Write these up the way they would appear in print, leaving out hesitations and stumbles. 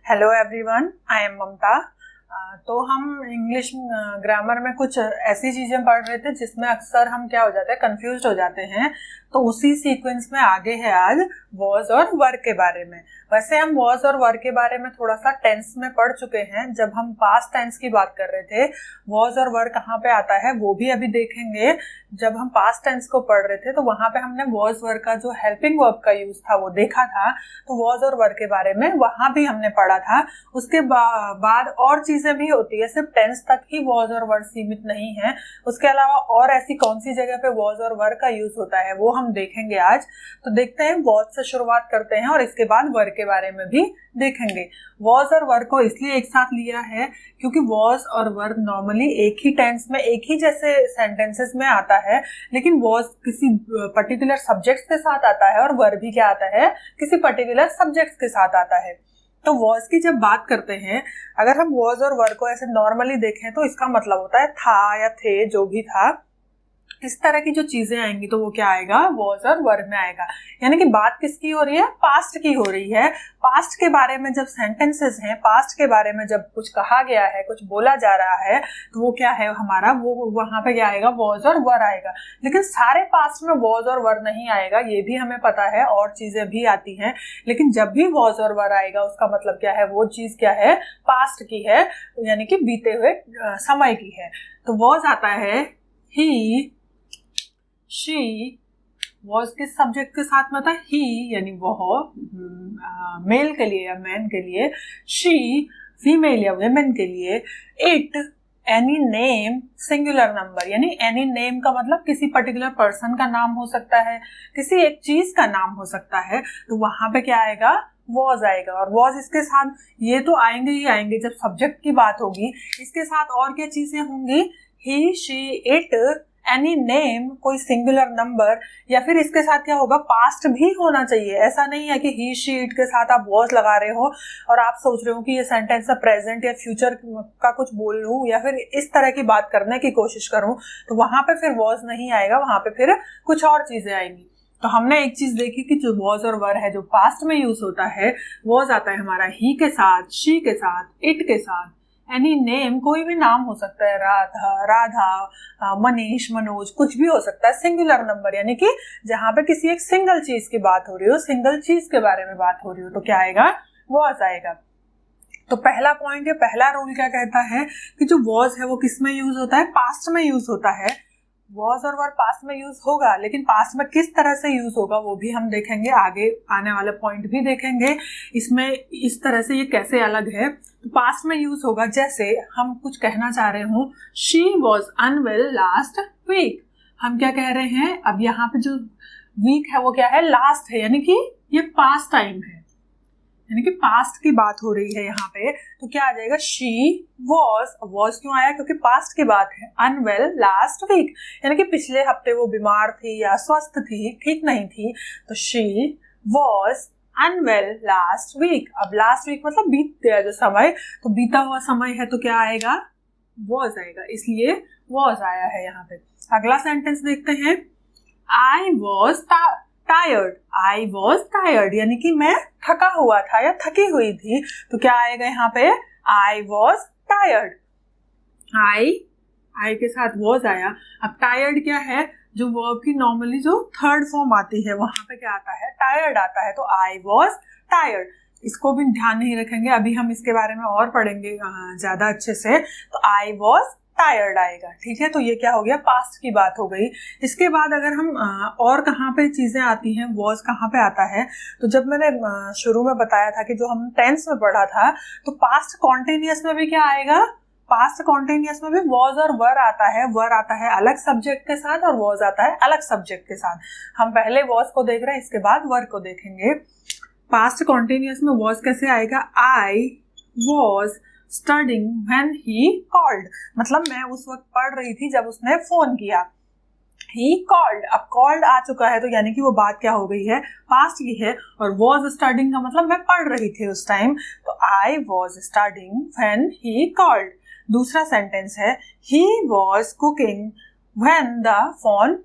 Hello everyone, I am ममता। तो हम English grammar में कुछ ऐसी चीज़ें पढ़ रहे थे जिसमें अक्सर हम क्या हो जाते हैं, कंफ्यूज हो जाते हैं। तो उसी सीक्वेंस में आगे है आज वॉज और वर के बारे में। वैसे हम वॉज और वर के बारे में थोड़ा सा टेंस में पढ़ चुके हैं जब हम पास्ट टेंस की बात कर रहे थे। वॉज और वर कहाँ पे आता है वो भी अभी देखेंगे। जब हम पास्ट टेंस को पढ़ रहे थे तो वहां पे हमने वॉज वर का जो हेल्पिंग वर्ब का यूज था वो देखा था। तो वॉज और वर के बारे में वहां भी हमने पढ़ा था। उसके बाद और चीजें भी होती है, सिर्फ टेंस तक ही वॉज और वर सीमित नहीं है। उसके अलावा और ऐसी कौन सी जगह पे वॉज और वर का यूज होता है वो हम देखेंगे आज। तो देखते हैं, वॉज से शुरुआत करते हैं और इसके बाद वर के बारे में भी देखेंगे। वॉज और वर को इसलिए एक साथ लिया है क्योंकि वॉज और वर नॉर्मली एक ही टेंस में एक ही जैसे सेंटेंसेस में आता है, लेकिन वॉज किसी पर्टिकुलर सब्जेक्ट के साथ आता है और वर भी क्या आता है, किसी पर्टिकुलर सब्जेक्ट के साथ आता है। तो वॉज की जब बात करते हैं, अगर हम वॉज और वर को ऐसे नॉर्मली देखें तो इसका मतलब होता है था या थे, जो भी था। इस तरह की जो चीजें आएंगी तो वो क्या आएगा, वॉज और वर में आएगा। यानी कि बात किसकी हो रही है, पास्ट की हो रही है। पास्ट के बारे में जब सेंटेंसेस हैं, पास्ट के बारे में जब कुछ कहा गया है, कुछ बोला जा रहा है, तो वो क्या है हमारा, वो वहां पे क्या आएगा, वॉज और वर आएगा। लेकिन सारे पास्ट में वॉज और वर नहीं आएगा, ये भी हमें पता है, और चीजें भी आती हैं। लेकिन जब भी वॉज और वर आएगा उसका मतलब क्या है, वो चीज क्या है, पास्ट की है, यानी कि बीते हुए समय की है। तो वॉज आता है ही, शी। वॉज किस सब्जेक्ट के साथ में था, ही यानी वह मेल के लिए या मैन के लिए, शी फीमेल या वेमेन के लिए, it any name singular number, यानी एनी नेम का मतलब किसी पर्टिकुलर पर्सन का नाम हो सकता है, किसी एक चीज का नाम हो सकता है। तो वहां पे क्या आएगा, वॉज आएगा। और वॉज इसके साथ ये तो आएंगे ही आएंगे जब सब्जेक्ट की बात होगी। इसके साथ और क्या चीजें होंगी, ही, शी, इट, एनी नेम, कोई सिंगुलर नंबर, या फिर इसके साथ क्या होगा, पास्ट भी होना चाहिए। ऐसा नहीं है कि ही, शी, इट के साथ आप वॉज लगा रहे हो और आप सोच रहे हो कि ये सेंटेंस प्रेजेंट या फ्यूचर का कुछ बोल लूं या फिर इस तरह की बात करने की कोशिश करूं, तो वहां पे फिर वॉज नहीं आएगा, वहां पे फिर कुछ और चीजें आएंगी। तो हमने एक चीज देखी कि जो वॉज और वर है जो पास्ट में यूज होता है, वॉज आता है हमारा ही के साथ, शी के साथ, इट के साथ, एनी नेम, कोई भी नाम हो सकता है, राधा, राधा, मनीष, मनोज, कुछ भी हो सकता है। सिंगुलर नंबर यानी कि जहां पे किसी एक सिंगल चीज की बात हो रही हो, सिंगल चीज के बारे में बात हो रही हो, तो क्या आएगा, वॉज आएगा। तो पहला पॉइंट या पहला रूल क्या कहता है कि जो वॉज है वो किस में यूज होता है, पास्ट में यूज होता है। वॉज और वर पास्ट में यूज होगा, लेकिन पास्ट में किस तरह से यूज होगा वो भी हम देखेंगे, आगे आने वाले पॉइंट भी देखेंगे। इसमें इस तरह से ये कैसे अलग है। तो पास्ट में यूज होगा, जैसे हम कुछ कहना चाह रहे हूँ, she was unwell last week. हम क्या कह रहे हैं, अब यहाँ पे जो वीक है वो क्या है, लास्ट है, यानी कि ये पास्ट टाइम है, यानी कि पास्ट की बात हो रही है यहाँ पे। तो क्या आ जाएगा, शी वॉज। वॉज क्यों आया, क्योंकि पास्ट की बात है। अनवेल लास्ट वीक, यानी कि पिछले हफ्ते वो बीमार थी या स्वस्थ थी, ठीक नहीं थी। तो she was unwell last week. अब लास्ट वीक मतलब बीत गया जो समय, तो बीता हुआ समय है तो क्या आएगा, वॉज आएगा, इसलिए वॉज आया है यहाँ पे। अगला सेंटेंस देखते हैं, I was tired. I was tired यानी कि मैं थका हुआ था या थकी हुई थी। तो क्या आएगा यहाँ पे, आई वॉज टायर्ड। आई के साथ वॉज आया। अब टायर्ड क्या है, जो वर्ब की नॉर्मली जो थर्ड फॉर्म आती है वहां पे क्या आता है, टायर्ड आता है। तो आई वॉज टायर्ड, इसको भी ध्यान नहीं रखेंगे, अभी हम इसके बारे में और पढ़ेंगे ज्यादा अच्छे से। तो आई वॉज टायर्ड आएगा, ठीक है। तो ये क्या हो गया, पास्ट की बात हो गई। इसके बाद अगर हम और कहाँ पे चीजें आती हैं, वॉज कहाँ पे आता है, तो जब मैंने शुरू में बताया था कि जो हम टेंस में पढ़ा था, तो पास्ट कॉन्टिन्यूअस में भी क्या आएगा, पास्ट कॉन्टिन्यूअस में भी वॉज और वर आता है। वर आता है अलग सब्जेक्ट के साथ और वॉज आता है अलग सब्जेक्ट के साथ। हम पहले वॉज को देख रहे हैं, इसके बाद वर को देखेंगे। पास्ट कॉन्टिन्यूअस में वॉज कैसे आएगा, I was studying when he called, मतलब मैं उस वक्त पढ़ रही थी जब उसने फोन किया। ही कॉल्ड, अब कॉल्ड आ चुका है तो यानी कि वो बात क्या हो गई है, पास्ट की है। और वॉज स्टडिंग का मतलब मैं पढ़ रही थी उस टाइम। तो I was studying when he called. दूसरा सेंटेंस है, he was cooking when the phone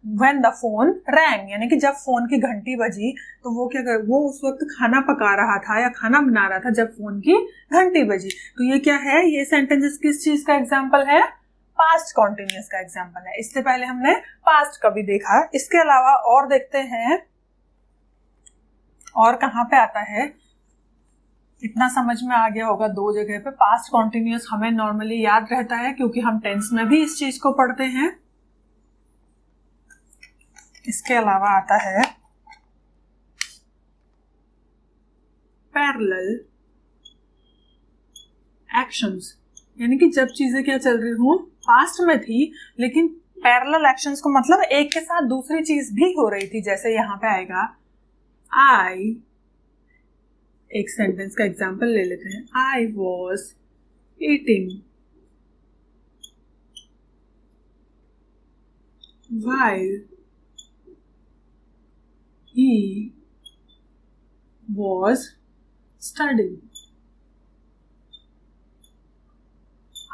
when the phone rang, यानी कि जब फोन की घंटी बजी तो वो क्या कर, वो उस वक्त खाना पका रहा था या खाना बना रहा था जब फोन की घंटी बजी। तो ये क्या है, ये सेंटेंसेस किस चीज का एग्जाम्पल है, पास्ट कॉन्टिन्यूअस का एग्जाम्पल है। इससे पहले हमने पास्ट का भी देखा, इसके अलावा और देखते हैं और कहाँ पे आता है। इतना समझ में आ गया होगा दो जगह पे। पास्ट कॉन्टिन्यूअस हमें नॉर्मली याद रहता है क्योंकि हम टेंस में भी इस चीज को पढ़ते हैं। इसके अलावा आता है पैरेलल एक्शंस, यानी कि जब चीजें क्या चल रही हो, पास्ट में थी लेकिन पैरेलल एक्शंस को मतलब एक के साथ दूसरी चीज भी हो रही थी। जैसे यहां पे आएगा आई, एक सेंटेंस का एग्जांपल ले लेते हैं, I was eating while he was studying.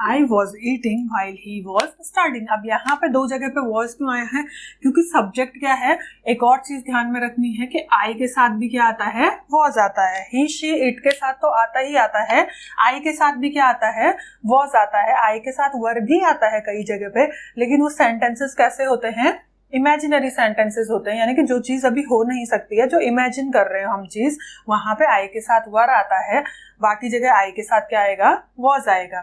I was eating while he was studying. अब यहाँ पे दो जगह पे was क्यों आया है, क्योंकि सब्जेक्ट क्या है। एक और चीज ध्यान में रखनी है कि I के साथ भी क्या आता है, was आता है। he she it के साथ तो आता ही आता है, I के साथ भी क्या आता है, was आता है। I के साथ were भी आता है कई जगह पे, लेकिन वो सेंटेंसेस कैसे होते हैं, इमेजिनरी सेंटेंसेस होते हैं, यानी कि जो चीज अभी हो नहीं सकती है, जो इमेजिन कर रहे हो हम चीज, वहां पे आई के साथ वर आता है, बाकी जगह आई के साथ क्या आएगा, वॉज आएगा।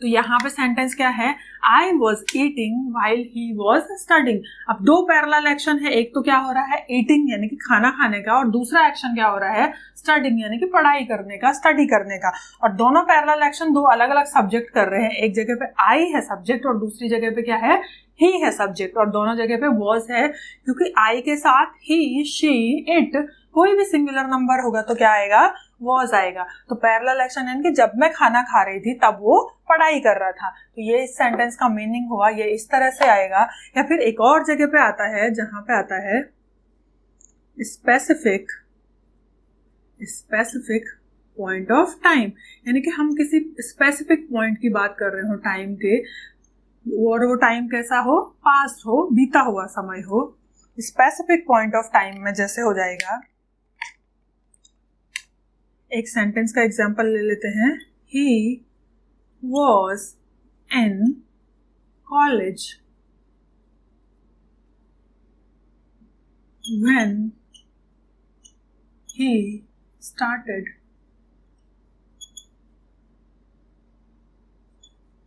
तो यहाँ पे सेंटेंस क्या है, I was eating while he was studying. अब दो पैरेलल एक्शन है, एक तो क्या हो रहा है, ईटिंग यानी कि खाना खाने का, और दूसरा एक्शन क्या हो रहा है, स्टडिंग यानी कि पढ़ाई करने का, स्टडी करने का। और दोनों पैरेलल एक्शन दो अलग अलग सब्जेक्ट कर रहे हैं। एक जगह पे आई है सब्जेक्ट और दूसरी जगह पे क्या है, ही है सब्जेक्ट, और दोनों जगह पे वॉज है, क्योंकि आई के साथ ही शी इट कोई भी सिंगुलर नंबर होगा तो क्या आएगा, वॉज आएगा। तो पैरेलल एक्शन यानी कि जब मैं खाना खा रही थी तब वो पढ़ाई कर रहा था। तो ये इस सेंटेंस का मीनिंग हुआ, ये इस तरह से आएगा। या फिर एक और जगह पे आता है जहां पे आता है स्पेसिफिक पॉइंट ऑफ टाइम, यानी कि हम किसी स्पेसिफिक पॉइंट की बात कर रहे हो टाइम के, और वो टाइम कैसा हो, पास्ट हो, बीता हुआ समय हो। स्पेसिफिक पॉइंट ऑफ टाइम में जैसे हो जाएगा, एक सेंटेंस का एग्जांपल ले लेते हैं, he was in college when he started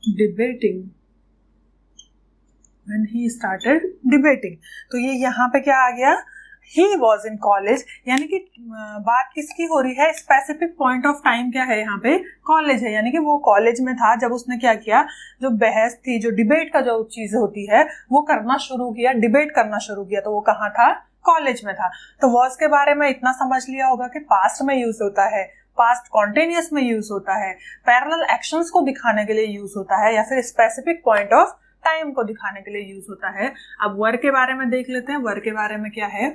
debating. When he started debating, तो ये यहाँ पे क्या आ गया, he was in college, यानी कि बात किसकी हो रही है, स्पेसिफिक पॉइंट ऑफ टाइम क्या है यहाँ पे, कॉलेज है, यानी कि वो कॉलेज में था जब उसने क्या किया, जो बहस थी, जो डिबेट का जो चीज होती है वो करना शुरू किया, डिबेट करना शुरू किया, तो वो कहाँ था, कॉलेज में था। तो वॉज के बारे में इतना समझ लिया होगा कि पास्ट में यूज होता है, पास्ट कॉन्टिन्यूअस में यूज होता है, पैरेलल एक्शंस को दिखाने के लिए यूज होता है, या फिर स्पेसिफिक पॉइंट ऑफ टाइम को दिखाने के लिए यूज होता है। अब वर के बारे में देख लेते हैं। वर के बारे में क्या है,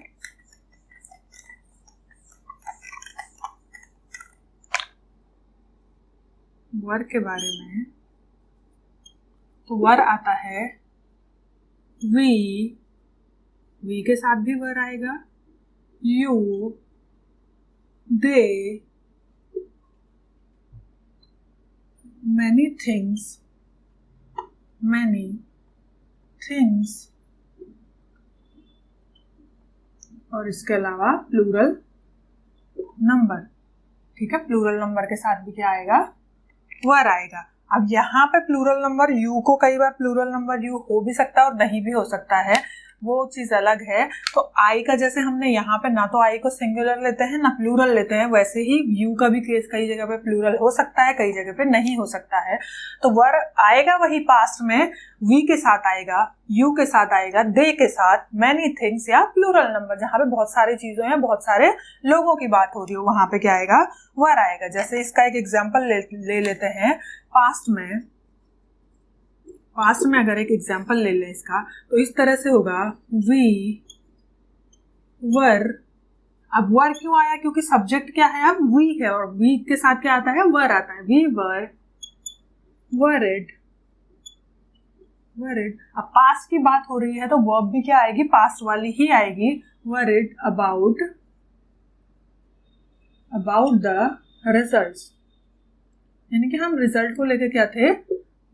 वर के बारे में तो वर आता है वी के साथ भी वर आएगा, यू, दे, many things, और इसके अलावा प्लूरल नंबर। ठीक है, प्लूरल नंबर के साथ भी क्या आएगा, वर आएगा। अब यहाँ पे प्लूरल नंबर यू को कई बार प्लूरल नंबर यू हो भी सकता है और नहीं भी हो सकता है, वो चीज अलग है। तो आई का जैसे हमने यहाँ पे ना तो आई को सिंगुलर लेते हैं ना प्लूरल लेते हैं, वैसे ही यू का भी केस कई जगह पे प्लूरल हो सकता है, कई जगह पे नहीं हो सकता है। तो वर आएगा वही पास्ट में, वी के साथ आएगा, यू के साथ आएगा, दे के साथ, मैनी थिंग्स या प्लूरल नंबर, जहाँ पे बहुत सारी चीजों या बहुत सारे लोगों की बात हो रही हो वहां पे क्या आएगा, वर आएगा। जैसे इसका एक एग्जाम्पल ले लेते हैं, पास्ट में अगर एक एग्जाम्पल ले लें इसका, तो इस तरह से होगा, वी वर। अब वर क्यों आया, क्योंकि सब्जेक्ट क्या है, अब वी है, और वी के साथ क्या आता है, वर आता है। We were, worried, worried. अब पास्ट की बात हो रही है तो वर्ब भी क्या आएगी, पास्ट वाली ही आएगी, वरिड अबाउट द रिजल्ट्स। यानी कि हम रिजल्ट को लेकर क्या थे,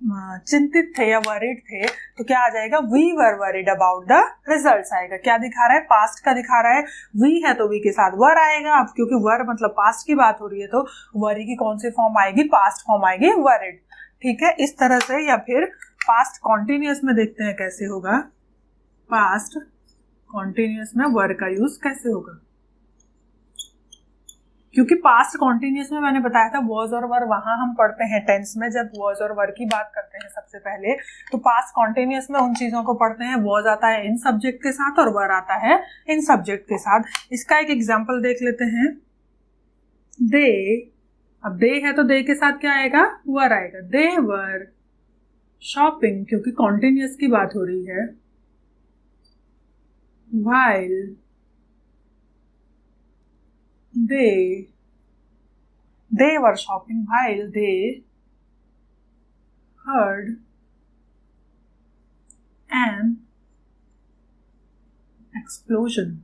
चिंतित थे या वरिड थे, तो क्या आ जाएगा, we were worried about the results आएगा। क्या दिखा रहा है, पास्ट का दिखा रहा है, वी है तो वी के साथ वर आएगा। अब क्योंकि वर मतलब पास्ट की बात हो रही है तो वरी की कौन सी फॉर्म आएगी, पास्ट फॉर्म आएगी, वरिड। ठीक है, इस तरह से। या फिर पास्ट कॉन्टिन्यूअस में देखते हैं कैसे होगा, पास्ट कॉन्टिन्यूअस में वर का यूज कैसे होगा। क्योंकि पास्ट कॉन्टिन्यूअस में मैंने बताया था वॉज और वर वहां हम पढ़ते हैं टेंस में, जब वॉज और वर की बात करते हैं सबसे पहले, तो पास्ट कॉन्टिन्यूअस में उन चीजों को पढ़ते हैं, वॉज आता है इन सब्जेक्ट के साथ और वर आता है इन सब्जेक्ट के साथ। इसका एक एग्जाम्पल देख लेते हैं, दे। अब दे है तो दे के साथ क्या आएगा, वर आएगा। दे वर शॉपिंग, क्योंकि कॉन्टिन्यूअस की बात हो रही है, while they were shopping, while they heard an explosion।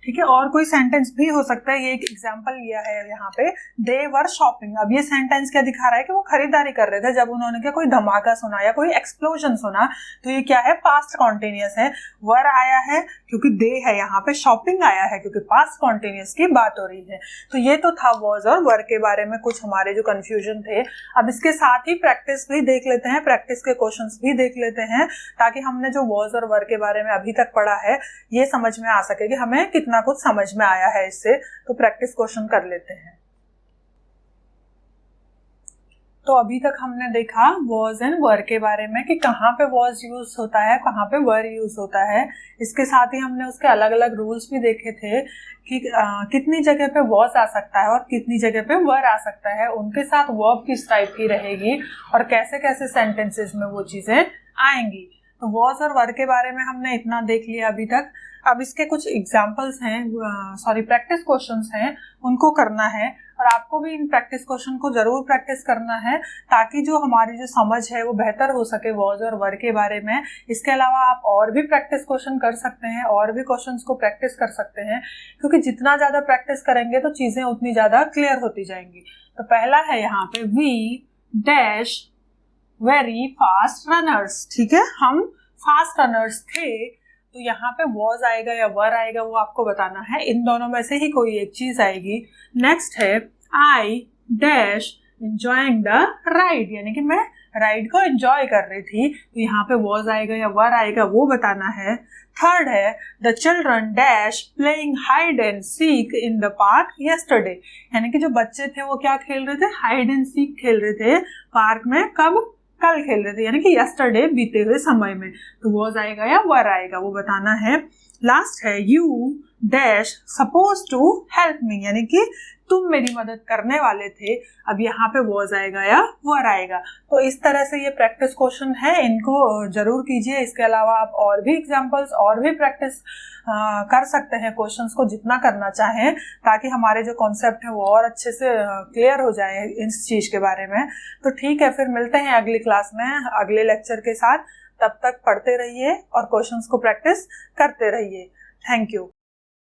ठीक है, और कोई सेंटेंस भी हो सकता है, ये एक एग्जांपल लिया है यहाँ पे, दे वर शॉपिंग। अब ये सेंटेंस क्या दिखा रहा है कि वो खरीदारी कर रहे थे जब उन्होंने क्या कोई धमाका सुना या कोई एक्सप्लोजन सुना, तो ये क्या है, पास्ट कॉन्टिन्यूअस है। वर आया है क्योंकि दे है यहाँ पे, शॉपिंग आया है क्योंकि पास्ट कॉन्टिन्यूअस की बात हो रही है। तो ये तो था वॉज और वर के बारे में कुछ हमारे जो कंफ्यूजन थे। अब इसके साथ ही प्रैक्टिस भी देख लेते हैं, प्रैक्टिस के क्वेश्चंस भी देख लेते हैं, ताकि हमने जो वॉज और वर के बारे में अभी तक पढ़ा है ये समझ में आ सके कि हमें कितना कुछ समझ में आया है इससे। तो प्रैक्टिस क्वेश्चन कर लेते हैं। तो अभी तक हमने देखा वॉज एंड वर के बारे में कि कहाँ पे वॉज यूज होता है, कहाँ पे वर यूज होता है। इसके साथ ही हमने उसके अलग अलग रूल्स भी देखे थे कि कितनी जगह पे वॉज आ सकता है और कितनी जगह पे वर आ सकता है, उनके साथ वर्ब किस टाइप की रहेगी और कैसे कैसे सेंटेंसेस में वो चीजें आएंगी। तो वॉज और वर के बारे में हमने इतना देख लिया अभी तक। अब इसके कुछ एग्जाम्पल्स हैं, प्रैक्टिस क्वेश्चंस हैं, उनको करना है और आपको भी इन प्रैक्टिस क्वेश्चन को जरूर प्रैक्टिस करना है, ताकि जो हमारी जो समझ है वो बेहतर हो सके वॉज और वर के बारे में। इसके अलावा आप और भी प्रैक्टिस क्वेश्चन कर सकते हैं, और भी क्वेश्चंस को प्रैक्टिस कर सकते हैं, क्योंकि जितना ज्यादा प्रैक्टिस करेंगे तो चीजें उतनी ज्यादा क्लियर होती जाएंगी। तो पहला है यहाँ पे, we dash very fast runners. ठीक है, हम फास्ट रनर्स थे, तो यहाँ पे वॉज आएगा या वर आएगा वो आपको बताना है, इन दोनों में से ही कोई एक चीज आएगी। नेक्स्ट है, I dash enjoying the ride, यानी कि मैं राइड को एंजॉय कर रही थी, तो यहाँ पे वॉज आएगा या वर आएगा वो बताना है। थर्ड है, the children dash playing hide and seek in the park yesterday, यानी कि जो बच्चे थे वो क्या खेल रहे थे, हाइड एंड सीक खेल रहे थे पार्क में, कब, कल खेल रहे थे, यानी कि यस्टरडे बीते हुए समय में। तो वॉज आएगा या वर आएगा वो बताना है। लास्ट है, you dash suppose to help me, यानी कि तुम मेरी मदद करने वाले थे, अब यहाँ पे वॉज आएगा या वर आएगा। तो इस तरह से ये प्रैक्टिस क्वेश्चन है, इनको जरूर कीजिए। इसके अलावा आप और भी एग्जांपल्स और भी प्रैक्टिस कर सकते हैं क्वेश्चंस को, जितना करना चाहें, ताकि हमारे जो कॉन्सेप्ट है वो और अच्छे से क्लियर हो जाए इस चीज के बारे में। तो ठीक है, फिर मिलते हैं अगली क्लास में अगले लेक्चर के साथ। तब तक पढ़ते रहिए और क्वेश्चंस को प्रैक्टिस करते रहिए। Thank you.